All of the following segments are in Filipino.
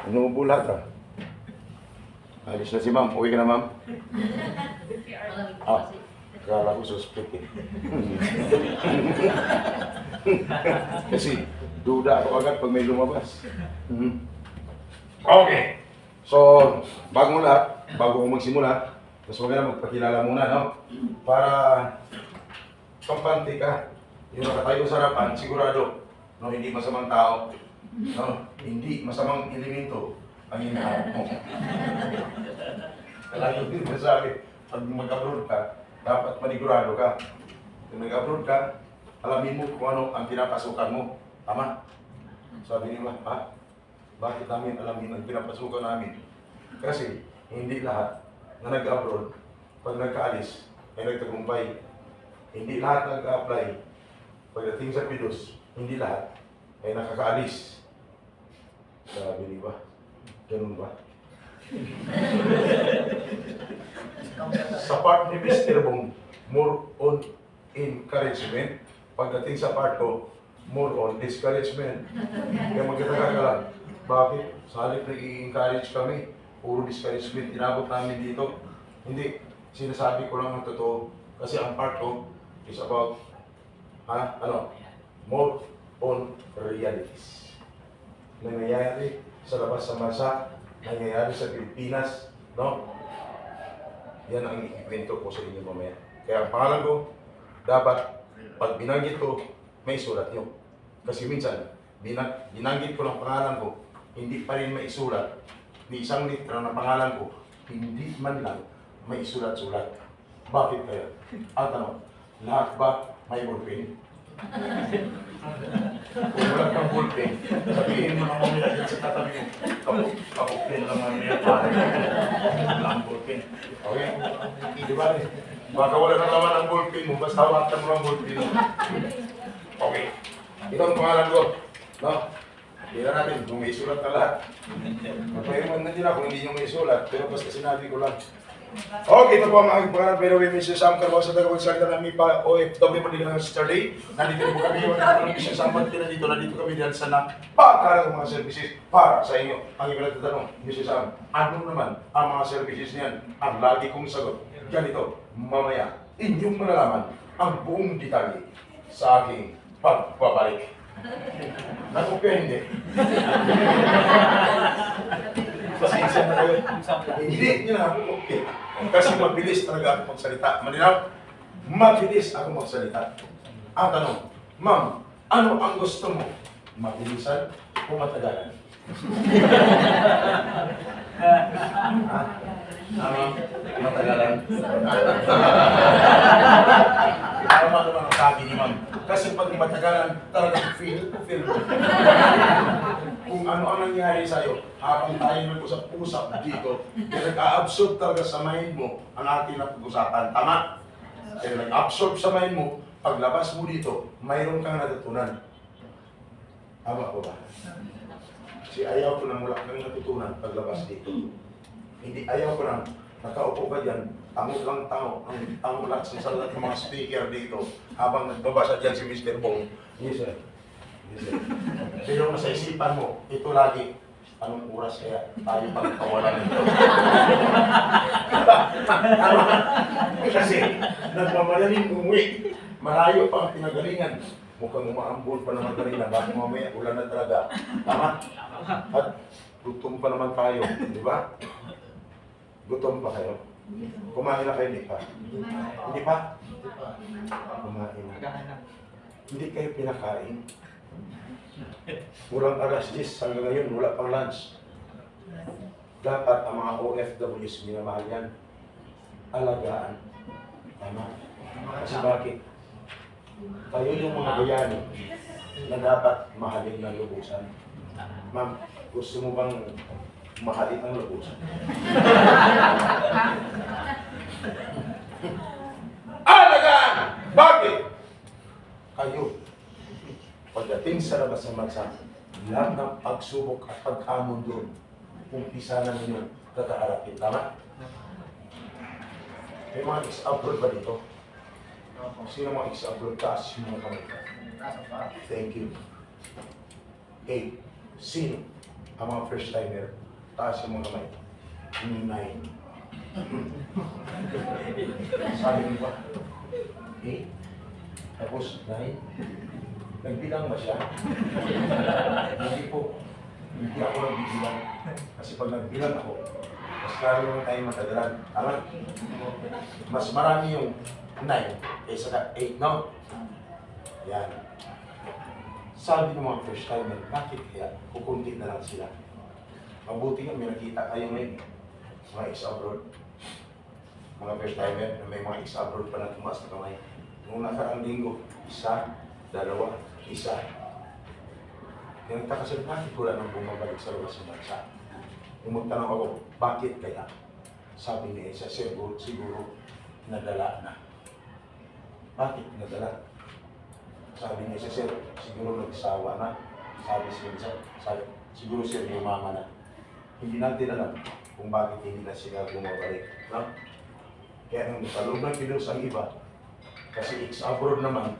Inuubo lahat ah. Alis na si ma'am. Uwi ka na ma'am. Ah, kala ko suspect eh. Kasi duda ako agad pag may lumabas. Okay. So, bagong lahat, bago ko magsimula, mas maganda magpakilala muna, no? Para kampante ka. Yung nakatayo sa harapan, sigurado, no, hindi masamang tao, no? Hindi masamang elemento ang hinaharap mo. Lagi din masabi, pag mag-abroad ka, dapat manigurado ka. Kung nag-abroad ka, alamin mo kung ano ang pinapasukan mo. Tama? Sabi niyo ba, ha? Bakit namin alamin ang pinapasukan namin? Kasi hindi lahat na nag-abroad, pag nagkaalis, ay nagtagumpay. Hindi lahat nag-apply. Pagdating sa Pidos, hindi lahat ay nakakaalis. Sabi niyo ba? Ganun ba? Sa part ni Mr. Bong, more on encouragement. Pagdating sa part ko, more on discouragement. Kaya magkataka ka lang, bakit? Sa halip na i-encourage kami, puro discouragement, inabot namin dito. Hindi, sinasabi ko lang ang totoo. Kasi ang part ko is about, more on realities. Nangyayari sa labas sa bansa, nangyayari sa Pilipinas, no? Yan ang ikikwento ko sa inyo mamaya. Kaya ang pangalan ko, dapat, pag binanggit ko, may sulat nyo. Kasi minsan, binanggit ko ng pangalan ko, hindi pa rin may isulat. Ni isang litra ng pangalan ko, hindi man lang may isulat-sulat. Bakit kaya? At ano, lahat ba may ballpen? Kung wala kang ballpen, sabihin mo na mamaya dyan sa tatabi mo, kapupin lang mamaya pare. Wala ang ballpen. Okay? Di ba rin? Baka wala na naman ang ballpen mo, basta hawakan mo ang ballpen mo. Okay. Ito ang pangalan ko. No? Hindi na natin, kung may isulat na lahat. Magpahiman na din ako, hindi nyo may isulat, pero basta sinabi ko lang. Okay, ito po ang aking pangalan, pero may Mr. Sam Carlos sa Tagawag Salita ng MIPA OFW Manila yesterday. Nandito po kami, wala ng Mr. Sam Martin, nandito kami dahil sa napakalang mga services para sa inyo. Ang iba nagtatanong, Mr. Sam, ano naman ang mga services niyan? Ang lagi kong sagot, ganito, mamaya, inyong malalaman ang buong detalye sa aking pagbabalik. Nakupya hindi. Pasensya na kayo. Hindi nyo na ako okay. Kasi mabilis talaga ako magsalita. Malinaw? Mabilis ako magsalita. Ang tanong, ma'am, ano ang gusto mo? Mabilisan o matagalan? Matagalan. Tama naman ang sabi ni ma'am. Kasi pag matagalan, talagang feel mo. Kung ano ang nangyari sa'yo, habang tayo nag-usap-usap dito, nag-a-absorb talaga sa mind mo ang ating napag-usapan. Tama? Kaya nag-absorb sa mind mo, paglabas mo dito, mayroon kang natutunan. Tama ko ba? Kasi ayaw ko nang wala kang natutunan paglabas dito. Hindi ayaw ko nang nakaupo ka dyan, tango lang tango, ang lahat sa lahat ng mga speaker dito, habang nagbabasa dyan si Mr. Bong. Yes, sir. Yes, sir. Pero sa isipan mo, ito lagi, anong oras kaya tayo pagkawalan nito? Kasi nagmamadaling umuwi, malayo pa ang pinagalingan. Mukhang umaambol pa naman kanina, bakit mamaya ulan na talaga. Tama? At gutom pa naman tayo, di ba? Gutom pa kayo? Kumain na kayo, hindi pa? Hindi pa? Kumain na. Hindi kayo pinakain. Mulang alas 10 hanggang ngayon, wala pang lunch. Dapat ang mga OFWs minamahal yan. Alagaan. Tama? Kasi bakit? Kayo yung mga bayani na dapat mahalin ng lubusan. Ma'am, gusto mo bang mahalin ang lubusan? Alagaan! Bakit? Kayo, pagdating sa labas ng bansa, lahat ng pagsubok at pagkamon doon, umpisa na ninyo kakaharapin. Tama? May mga ex-abroad ba dito? Sino mga ex-abroad? Taas yung mga kamay. Thank you. Okay. Sino ang mga first timer? Taas yung mga kamay. 9. Sabi mo ba? 8. Tapos 9. Nagbilang ba siya? Hindi po. Hindi ako nagbibilang. Kasi pag nagbilang ako, mas lalo naman tayo matagalan. Tama? Mas marami yung 9 kaysa 8, no? Yan. Sabi ng mga first timer, bakit kaya kukunti na lang sila? Mabuti nga, may nakita kayo ngayon. Mga ex-abroad. Mga first timer, na may mga ex-abroad pa na tumaas na kamay. Nung nakaraang linggo, 1, 2, 1. Nagtaka sila, bakit wala nang bumabalik sa luwas ng bansa? Nung magtanong ako, bakit kaya? Sabi niya, siguro nadala na. Bakit nadala? Sabi niya, siguro nagsawa na. Sabi, siguro siya umama na. Hindi natin alam kung bakit hindi na sila bumabalik. No? Kaya nung talong ng kilos ang iba, kasi ex-abroad naman,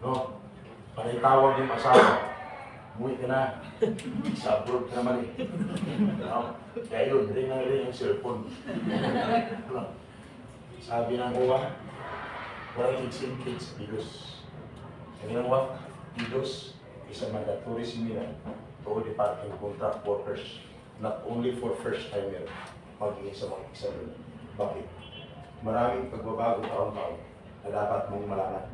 no? Panitawag yung asawa, umuwi ka na, ex-abroad ka naman eh. No? Kaya yun, rin yung cellphone. No? Sabi ng uwa, walang kids sa kilos. Sabi ng uwa, kilos, is a mandatory similar to all departing contract workers, not only for first-timer, magiging sa mga ex-abroad. Bakit? Maraming pagbabago taon-taon na dapat mong malaman.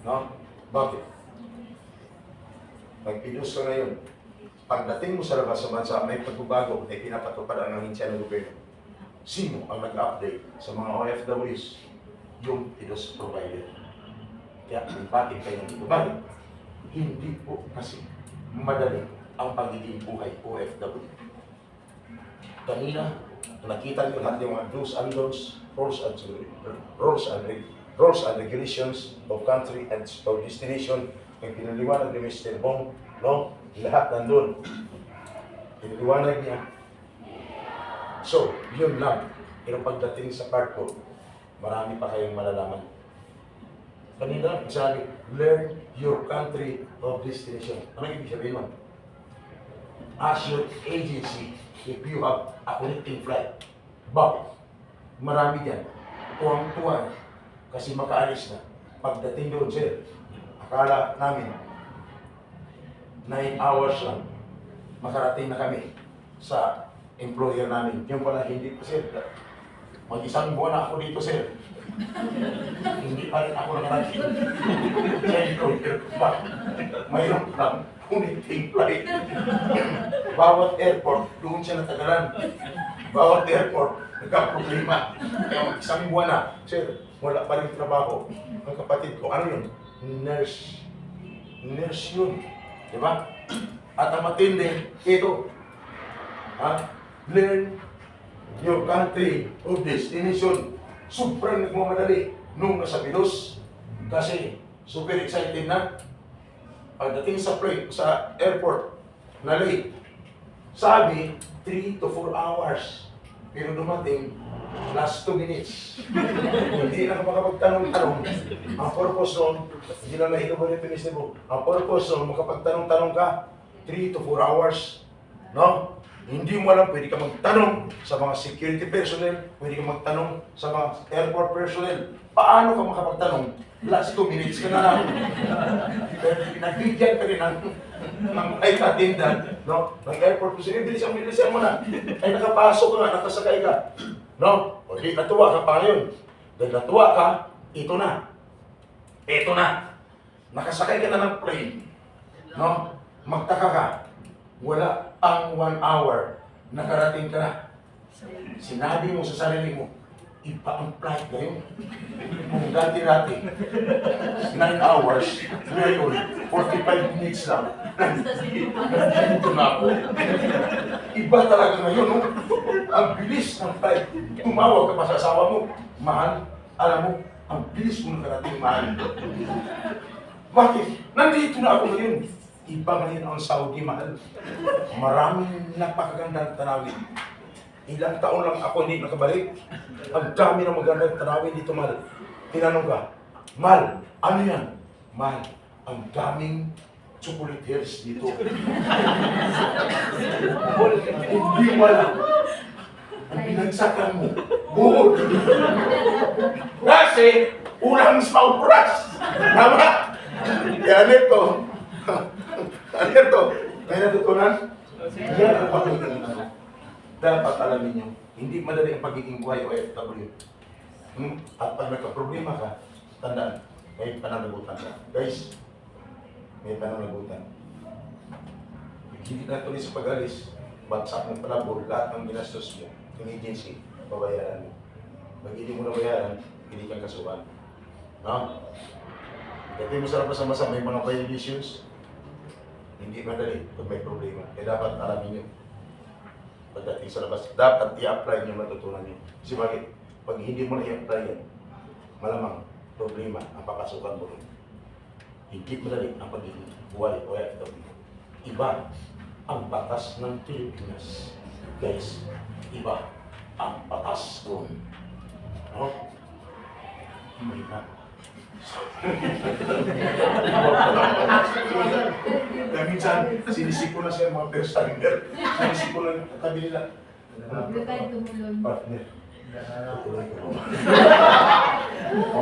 No? Bakit? Pag-pidos ka ngayon, pagdating mo sa labas sa bansa, may pagbabago, may pinapatupad ang nanginsya ng gobyerno. Sino ang nag-update sa mga OFWs? Yung pidos provider. Kaya, bakit kayo nandito? Bakit? Hindi po kasi madali ang pagiging buhay OFW. Kanina, nakita niyo lahat yung mga do's and don'ts, rules and regulations of country and of destination. Yung pinaliwanag ni Mr. Bong, no? Lahat nandun. Pinaliwanag niya. So, yun lang. Pero pagdating sa part ko, marami pa kayong malalaman. Kanina, sabi, learn your country of destination. Ano ibig sabihin mo? As your agency, if you have a connecting flight. Bakit? Marami dyan. Tuwang-tuwa. Kasi makaalis na. Pagdating doon, sir, akala namin 9 hours lang makarating na kami sa employer namin. Yung pala hindi po, sir. Mag-isang buwan na ako dito, sir. Hindi pa rin ako nakarating. Kaya employer ba? Mayroon lang connecting flight. Bawat airport, doon siya natagalan. Bawat airport, nagka-problema. Kaya mag-isang buwan na, sir, wala pa rin trabaho. Ang kapatid ko, ano yun? Nurse. Nurse yun. Diba? At ang matindi, ito. Learn your country of destination. Sobrang nagmamadali nung nasa Pilos. Kasi super excited na. Pagdating sa airport, na late. Sabi, 3 to 4 hours. Pero dumating, last 2 minutes. Hindi na makapagtanong-tanong. Ang purpose nun, hindi na nahilubon yung pinisip mo. Ang purpose nun, makapagtanong-tanong ka, 3 to 4 hours. No? Hindi mo alam, pwede ka magtanong sa mga security personnel, pwede ka magtanong sa mga airport personnel. Paano ka makapagtanong? Last 2 minutes ka na lang. Pero pinagbigyan ka rin ng flight attendant, no? Ng airport personnel, bilisan mo na. Ay nakapasok ka nga, nakasakay ka. No? O di natuwa ka pa ngayon. Dahil natuwa ka, ito na. Ito na. Nakasakay ka na ng plane. No? Magtaka ka. Wala ang 1 hour. Nakarating ka na. Sinabi mo sa sarili mo, iba ang flight ngayon. Kung dati-dati, 9 hours, ngayon, 45 minutes lang. Nandito na ako. Iba talaga ngayon, no? Ang bilis ng flight. Tumawag ka pa sa asawa mo, mahal, alam mo, ang bilis mo nakarating, mahal. Bakit? Nandito na ako ngayon. Iba ngayon ang Saudi, mahal. Maraming napakagandang tanawin. Ilang taon lang ako hindi nakabalik. Ang dami ng magandang tanawin dito, mahal. Tinanong ka, mahal, ano yan? Mahal, ang daming chocolate hairs dito. Hindi wala. Ang pinagsakan mo, buhod. Kasi, ulang sauras. Tama? Kaya nito, may natutunan? Yan ang pagiging ano. Dapat alamin nyo, hindi madali ang pagiging buhay o FW. At pag nagka-problema ka, tandaan, may pananagutan ka. Guys, may pananagutan. Hindi na tuloy sa pag-alis, bagsak ng palabor, lahat ng ginastos mo, yung agency, babayaran mo. Pag hindi mo nabayaran, hindi kang kasuhan. No? Kasi masarap sa masa, may mga violations, hindi madali pag may problema. Kaya dapat alamin nyo. Pagdating sa labas, dapat i-apply nyo matutunan nyo. Kasi bakit? Pag hindi mo na i-apply yan, malamang problema ang papasukan mo rin. Hindi madali ang pagiging buhay o FW. Iba ang batas ng Pilipinas. Guys, iba ang batas doon. No? May na. Kaya minsan, sinisiko na siya mga first timer. Sinisiko na tabi nila. Hindi tayo tumulong. Partner.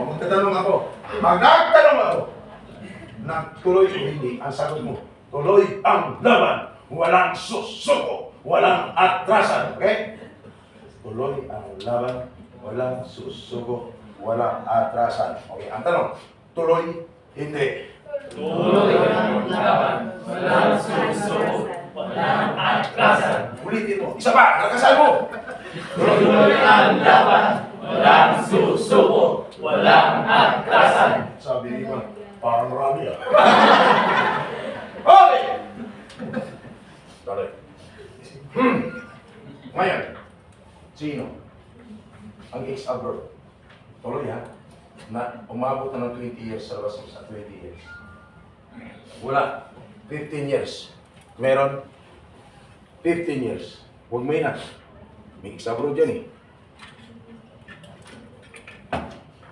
Magtatanong ako. Magtatanong ako. Tuloy o hindi, ang sagot mo, tuloy ang laban. Walang susuko. Walang atrasan. Okay? Tuloy ang laban. Walang susuko. Walang atrasan. Okay, ang tanong, tuloy, hindi. Tuloy ang laban, walang susuko, walang atrasan. Ulitin mo. Isa pa, nakasal mo. Tuloy ang laban, walang susuko, walang atrasan. Sabi ni Juan, parang marami ah. Okay! Tuloy. Ngayon, sino? Ang ex-abroad. Tuloy ha? Na umabot na ng 20 years sa labas sa 20 years. Wala. 15 years. Meron? 15 years. Huwag may na. May ex-abroad yan eh.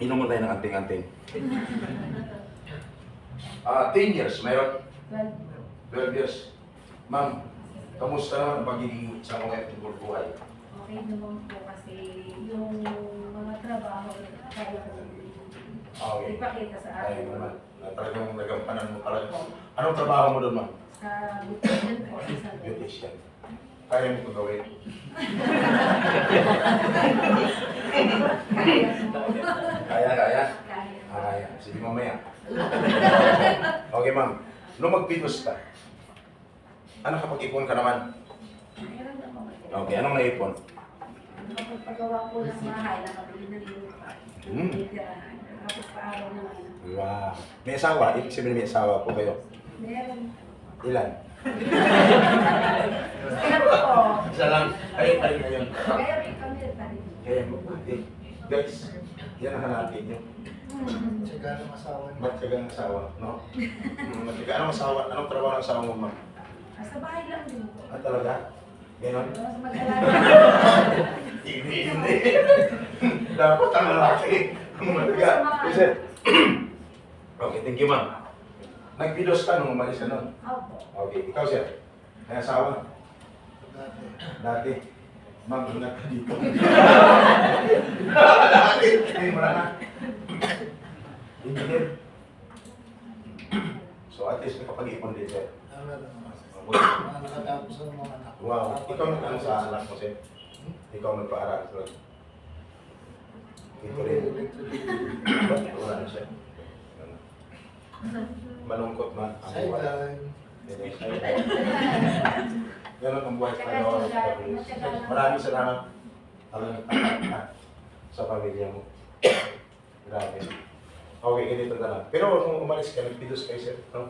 Inom mo tayo ng anting-anting. 10 years. Meron? 12 years. Ma'am, kamusta naman ang pagiging sa mga FW buhay? Okay naman po kasi yung mga trabaho kaya Okay. ipakita sa Ay, akin. naman. Talagang nagampanan mo talaga. Anong trabaho mo doon, ma'am? Sa beautician po. Sa Beautician. Kaya mo ito gawin? Kaya. Kaya. Kaya. Sige mamaya. Okay, ma'am. Nung mag-pitos ka, ano kapag ipon ka naman? Meron naman. Okay, anong naipon? Nakapagpagawa po ng bahay, nakabili ng lupa. Titirahan. Tapos paaraw naman. Wow. May asawa? Ibig sabihin may asawa po kayo? Meron. Ilan? Meron po. Isa lang. Kayo pa rin ngayon. Kaya rin kami pa rin. Kaya mo. Guys, yan ang hanapin nyo. Tsaka ng asawa niya. Matyagang asawa, no? Matyagang anong asawa? Anong trabaho ng asawa mo, ma'am? Sa bahay lang din po. Ah, talaga? Ganon? Tapos mag-alala. Hindi. Dapat ang lalaki. Matyaga. Listen. Okay, thank you, ma'am. Nag-videos ka nung umalis ka nun? Opo. Okay, ikaw, sir. May asawa? Dati. Dati. Ma'am, ingat ka dito. Dati. Hindi mo na. Engineer. So, at least nakapag-ipon din, sir. Ano naman. Mabuti. Mga nakatapos ang mga anak. Wow. Ikaw nag-ano sa anak mo, sir? Ikaw nagpa-aral. Ito rin. Ba't wala na siya? Ano? Malungkot man ang buhay. Sideline. Ganon ang buhay tayo. Maraming salamat. Talagang tapat ka sa pamilya mo. Grabe. Okay, ganito na lang. Pero nung umalis ka, nagpidos kayo, sir. No?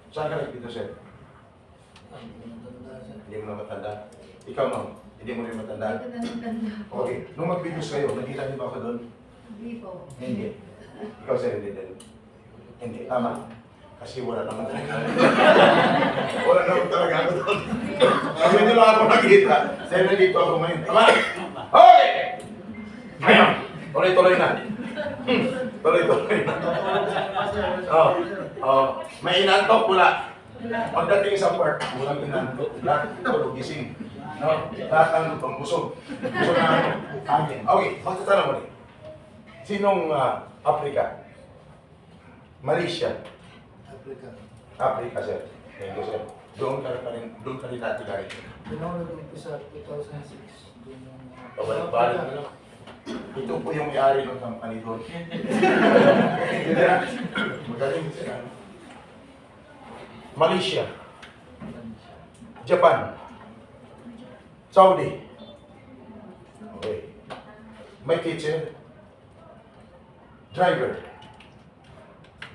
Saan ka nagpidos, sir? Hindi mo na matanda. Ikaw, ma'am, hindi mo rin matanda. Ito na ng tanda po. Okay, nung mag-pidos kayo, nakita niyo ba ako doon? Hindi po. Hindi. Ikaw, sir, hindi din. Hindi, tama. Kasi wala naman talaga. Wala naman talaga ako doon. Kasi hindi lang ako nakita. Sir, nandito ako ngayon. Tama? Okay! Ngayon, tuloy-tuloy na. Tuloy-tuloy na. Oh, may inantok pula. Pagdating sa part, walang inantok. Lahat tulog gising. No? Lahat ng lutong busog. Busog na ano? Hangin. Okay, magtatanong ulit. Sinong Africa? Malaysia. Africa. Africa, sir. Thank you, sir. Doon ka rin natin galing. Pinawala ko sa 2006. Doon yung Pabalik-balik na lang. Ito po yung may-ari ng company doon. Magaling sila. Malaysia. Japan. Saudi. Okay. May teacher. Driver.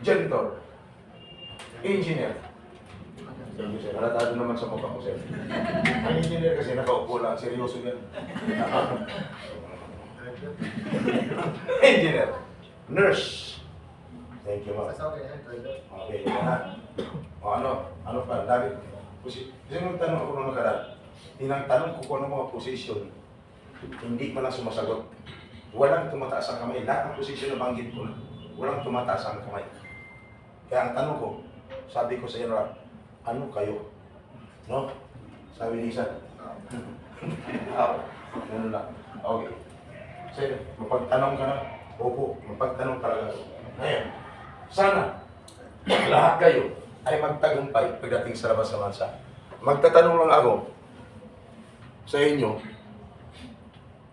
Janitor. Engineer. Thank you, sir. Halatado naman sa mukha ko, sir. Ang engineer kasi nakaupo lang. Seryoso yan. Engineer. Nurse. Thank you, ma'am. Okay, o ano pa, dami. Kasi nung tanong ako nung nakaraan, tinang-tanong ko kung ano mga position, hindi man lang sumasagot. Walang tumataas ang kamay. Lahat ng position na banggit ko na, walang tumataas ang kamay. Kaya ang tanong ko, sabi ko sa inyo, ano kayo? No? Sabi ni Isan. Ano lang. Okay. Sir, mapagtanong ka na. Opo, mapagtanong talaga. Ngayon, sana lahat kayo ay magtagumpay pagdating sa labas ng bansa. Magtatanong lang ako sa inyo.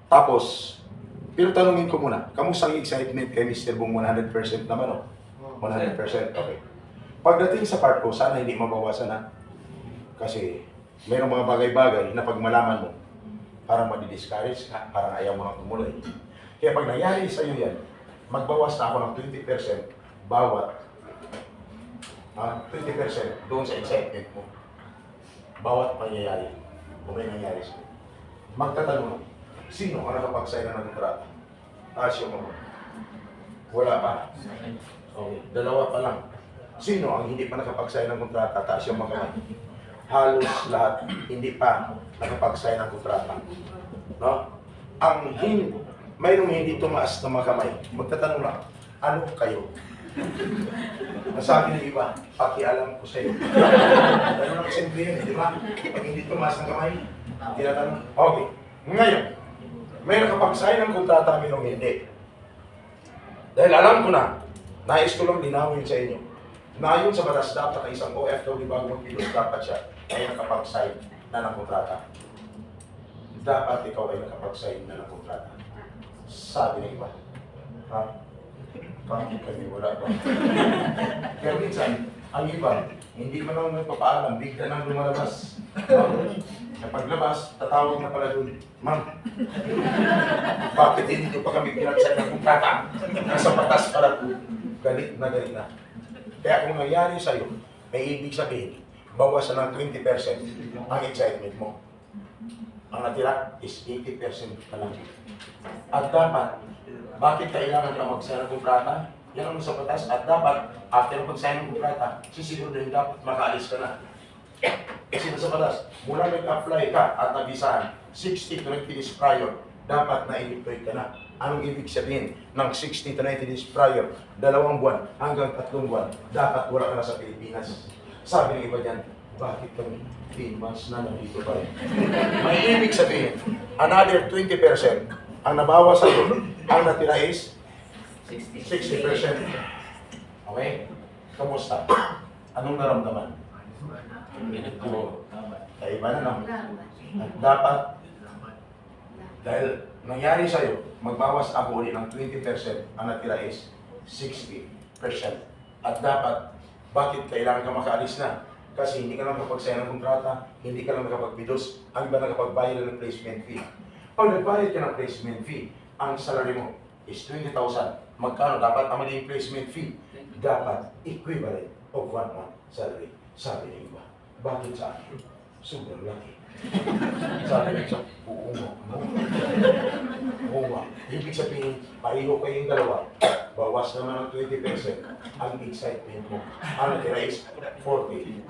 Tapos, pero tanungin ko muna, kamusta ang excitement kay Mr. Bong 100% naman, no? 100%, okay. Pagdating sa part ko, sana hindi mabawasan na. Kasi mayroong mga bagay-bagay na pag malaman mo, parang madi-discourage ka, parang ayaw mo nang tumuloy. Kaya pag nangyari sa iyo yan, magbawas na ako ng 20% bawat 20% doon sa excitement mo. Bawat pangyayari, kung may nangyari sa iyo. Magtatanong, sino ang nakapag-sign na ng kontrata? Taas yung mga. Wala pa. Okay, dalawa pa lang. Sino ang hindi pa nakapag-sign ng kontrata? Taas yung mga. Halos lahat hindi pa nakapag-sign ng kontrata. No? Mayroong hindi tumaas na mga kamay. Magtatanong lang, ano kayo? Nasabi ng iba, pakialam ko sa iyo. Ano lang simple yun, di ba? Pag hindi tumaas ng kamay, tinatanong. Okay. Ngayon, may nakapag-sign ng kontrata, mayroong hindi. Dahil alam ko na, nais ko lang linawin sa inyo. Na ayon sa batas, dapat na isang OFW bago magpilos, dapat siya ay nakapag-sign na ng kontrata. Dapat ikaw ay nakapag-sign na ng kontrata. Sabi ng iba. Ha? Bakit kami wala ba? Pero minsan, ang iba, hindi man lang nagpapaalam, bigla nang lumalabas. Sa paglabas, tatawag na pala doon, Ma'am, bakit hindi nyo pa kami pinag-sign ng kontrata? Nasa batas pala po. Galit na galit na. Kaya kung nangyari sa'yo, may ibig sabihin, bawasan ng 20% ang excitement mo. Ang natira is 80% na lang. At dapat, bakit kailangan ka mag-sign ng kontrata? Yan ang sa batas. At dapat, after mag-sign ng kontrata, sisiguraduhin dapat makaalis ka na. Kasi sa batas, mula nag-apply ka at nabisahan, 60 to 90 days prior, dapat na-deploy ka na. Anong ibig sabihin ng 60 to 90 days prior, 2 buwan hanggang 3 buwan, dapat wala ka na sa Pilipinas. Sabi ng iba dyan, bakit kami 3 months na nandito pa rin? May ibig sabihin, another 20% ang nabawa sa iyo, ang natira is 60%. Okay? Kamusta? Anong naramdaman? Kaiba na lang. At dapat, dahil nangyari sa'yo, magbawas ako ulit ng 20%, ang natira is 60%. At dapat, bakit kailangan ka makaalis na? Kasi hindi ka lang nakapag-sign ng kontrata, hindi ka lang nakapag-bidos, ang iba nakapag-bayad ng placement fee. Pag nagbayad ka ng placement fee, ang salary mo is 20,000. Magkano dapat ang maging placement fee? Dapat equivalent of 1 month salary. Sabi ng iba. Bakit sa akin? Sobrang laki. Sabi ng isa, oo nga. Oo nga. Ibig sabihin, pareho kayong dalawa. Bawas naman ng 20% ang excitement mo. Ang natira is 40%.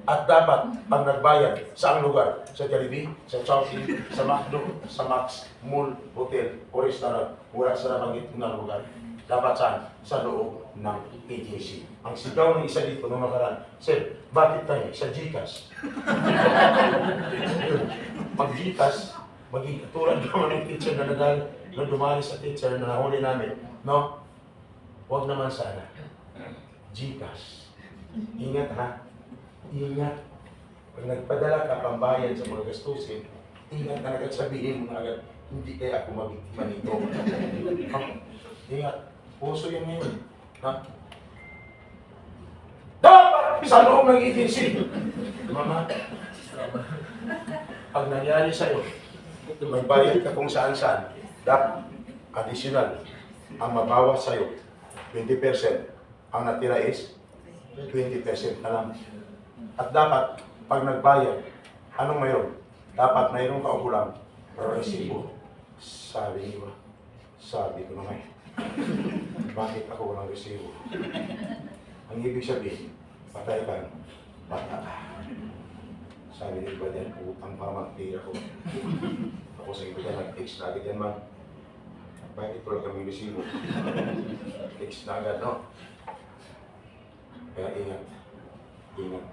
At dapat, pag nagbayad sa ang lugar, sa Jollibee, sa Chowking, sa McDo, sa Max, Mall, Hotel, o Restaurant, wala sa nabanggit na lugar, dapat saan? Sa loob ng agency. Ang sigaw ng isa dito nung nakaraan, Sir, Bakit tayo? Sa GCash. Yun. Pag GCash, maging tulad naman ng teacher na dumali sa teacher na nahuli namin. No? Huwag naman sana. GCash. Ingat ha. Ingat. Pag nagpadala ka pambayad sa mga gastusin, ingat na agad, sabihin mo na agad, hindi kaya ako mabiktima nito. Ingat. Puso yan ngayon. Ha? Dapat sa loob ng agency. Mama, pag nangyari sa'yo, may bayad ka kung saan-saan, dapat additional ang mabawas sa'yo, 20%. Ang natira is 20% na lang. At dapat, pag nagbayad, anong mayroon? Dapat mayroon ka o kulang resibo. Sabi niyo, sabi ko naman, bakit ako walang resibo? Ang ibig sabihin, patay ka, bata ka. Sabi ni iba dyan, utang pa magtira ko. Ako sa iba dyan, nag-text na agad yan, ma'am. Bakit wala kami resibo? Text na agad, no? Kaya ingat. Ingat.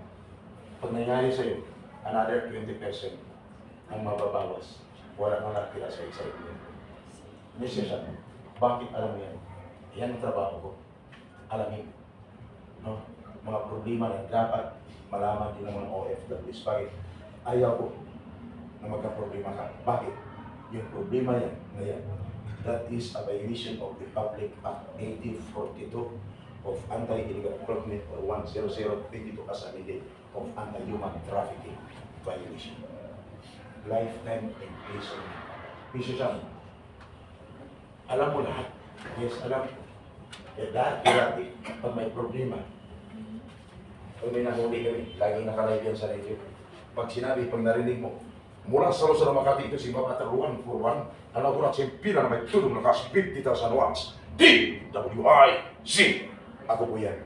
Pag nangyari sa'yo, another 20% ang mababawas. Wala nang nakita sa isa ito. Mr. Shan, bakit alam mo yan? Yan ang trabaho ko. Alamin. No? Mga problema na dapat malaman din ng mga OFWs. Bakit? Ayaw ko na magka-problema ka. Bakit? Yung problema yan, na yan, that is a violation of the Public Act 1842 of Anti-Illegal Recruitment or 10022 as amended of Anti-Human Trafficking violation. Lifetime imprisonment. Mr. Shan, alam mo lahat. Yes, alam ko. Eh dati, pag may problema, pag may nahuli kami, laging nakalive yan sa radio. Pag sinabi, pag narinig mo, mula sa Luzon na Makati, ito si Baba Taruan, Purwan, alam ko na siyempre na may tulong na kas 50,000 watts. DWIC! Ako po yan.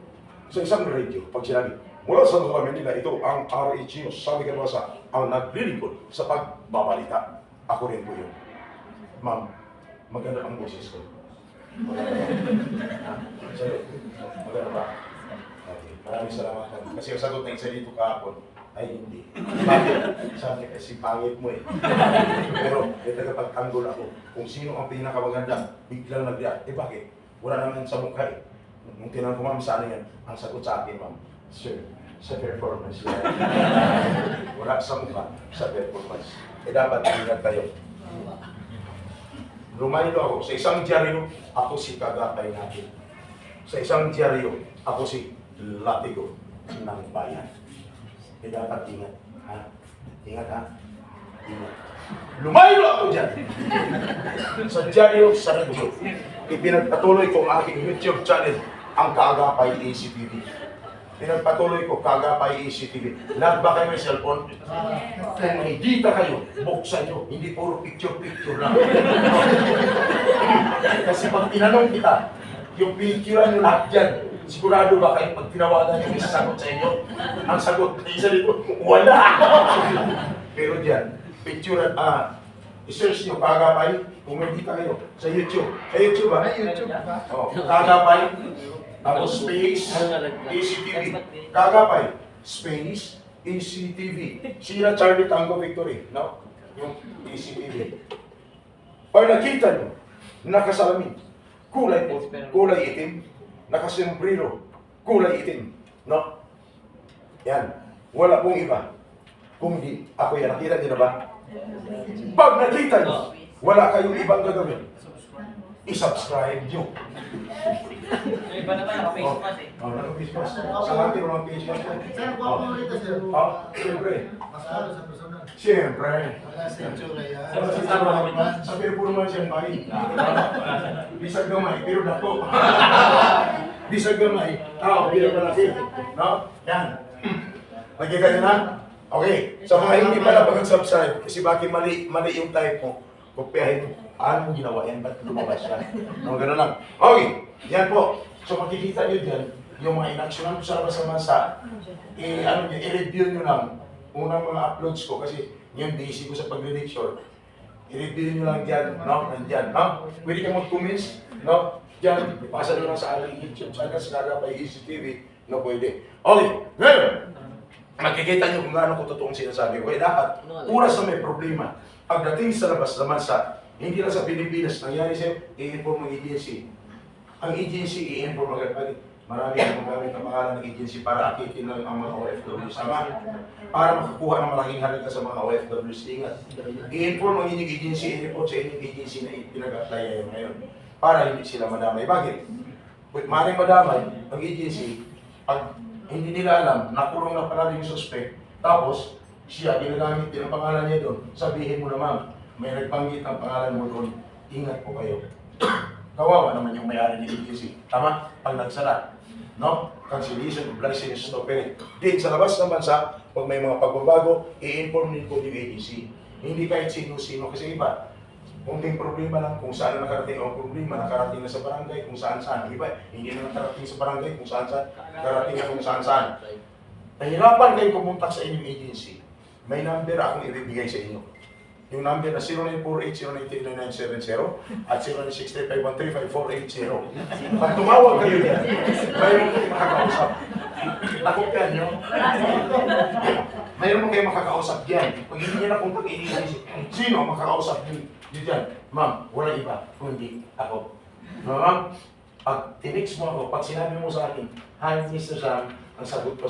Sa isang radio, pag sinabi, mula sa Luzon, Manila, ito ang RH News, sabi ka sa ang naglilingkod sa pagbabalita. Ako rin po yun. Ma'am, maganda ang boses ko. Maganda ba? Sa'yo, maganda ba? Okay. Maraming salamat. Kasi ang sagot na isa dito kahapon, ay hindi. Bakit? Sabi kasi pangit mo eh. Pero, ito kapag tanggol ako, kung sino ang pinakamaganda, biglang nag-react. Eh bakit? Wala naman sa mukha eh. Nung tinanong ko, ma'am, saan yan? Ang sagot sa akin, ma'am, sir, sa performance yan. Wala sa mukha, sa performance. Eh dapat ingat tayo. Lumayo ako, sa isang dyaryo, ako si Kagapay natin. Sa isang dyaryo, ako si Latigo ng bayan. Eh dapat ingat. Ha? Ingat ha? Ingat. Lumayo ako dyan! Sa dyaryo, sa radyo. Ipinagpatuloy ko ang aking YouTube channel, ang Kagapay ACTV. Pinagpatuloy ko, Kagapay ACTV. Lahat ba kayo may cellphone? Kung nakikita kayo, buksan nyo. Hindi puro picture-picture lang. Kasi pag tinanong kita, yung picture nyo lahat dyan, sigurado ba kayo pag tinawagan yung isasagot sa inyo? Ang sagot na isa dito, wala! Pero dyan, picture, i-search nyo, Kagapay, kung nakikita kayo, sa YouTube. Sa YouTube ba? YouTube ba? Oh, Kagapay, tapos space, ACTV. Kagapay, space, ACTV. Sira Charlie Tango Victory, no? Yung ACTV. Pag nakita nyo, nakasalamin, kulay itim, nakasombrero, kulay itim, no? Yan, wala pong iba. Kung di, ako yan, nakita nyo na ba? Pag nakita nyo, wala kayong ibang gagawin. I-subscribe nyo. Yung iba naman, naka-face mask eh. Naka-face mask. Sa atin, mga face mask. Sir, kuha ko ulit sir. Siyempre. Mas lalo sa personal. Siyempre. Wala sa itsura yan. Sabi po naman siya, Pai. Bisag gamay, pero dako. Bisag gamay, tao, pero malaki. No? Yan. Nakita niyo na? Okay. Sa mga hindi pala pag-subscribe, kasi bakit mali yung type mo, kopyahin mo. Ano ginawa yan? Ba't lumabas yan? No, gano'n lang. Okay. Yan po. So makikita nyo dyan, yung mga inaksyonan ko sa labas ng bansa, i-review nyo lang unang mga uploads ko kasi yung busy ko sa pag-lecture. I-review nyo lang dyan, no? Nandyan, no? Pwede kang mag-comments, no? Dyan, ipasa nyo lang sa aking YouTube channel sa Kagapay ACTV, no? Pwede. Okay, ngayon, makikita nyo kung gaano ko totoong sinasabi ko. Kaya dapat, oras na may problema, pagdating sa labas naman sa, hindi lang sa Pilipinas, nangyari sa'yo, i-inform ng agency. Ang agency, i-inform agad. Marami ang magamit ang pangalan ng agency para akitin lang ang mga OFWs. Tama? Para makakuha ng malaking halaga sa mga OFWs. Ingat. I-inform ang inyong agency, i-report sa inyong agency na pinag-apply ngayon. Para hindi sila madamay. Bakit? Maring madamay ang agency, pag hindi nila alam, nakulong na pala yung suspect, tapos siya, ginagamit din ang pangalan niya doon, sabihin mo naman, may nagbanggit ang pangalan mo doon, ingat po kayo. Kawawa naman yung may-ari ng agency. Tama? Pag nagsara. No? Cancellation of license to operate. Din sa labas ng bansa, pag may mga pagbabago, i-inform din po yung agency. Hindi kahit sino-sino. Kasi iba, kung may problema lang kung saan nakarating o problema, nakarating na sa barangay, kung saan-saan. Iba, hindi na nakarating sa barangay, kung saan-saan. Nakarating na kung saan-saan. Nahirapan kayo pumunta sa inyong agency. May number akong ibibigay sa inyo. Yung number na 0948-093-9970 at 0963-513-5480. Pag tumawag kayo yan, mayroon kayo makakausap. Nakopyan nyo. Mayroon kayo makakausap yan. Pag hindi nyo na kung pag-iisip, sino ang makakausap nyo dyan? Ma'am, walang iba, kundi ako. Ma'am, pag tinix mo ako, pag sinabi mo sa akin, hi Mr. Sam, ang sagot ko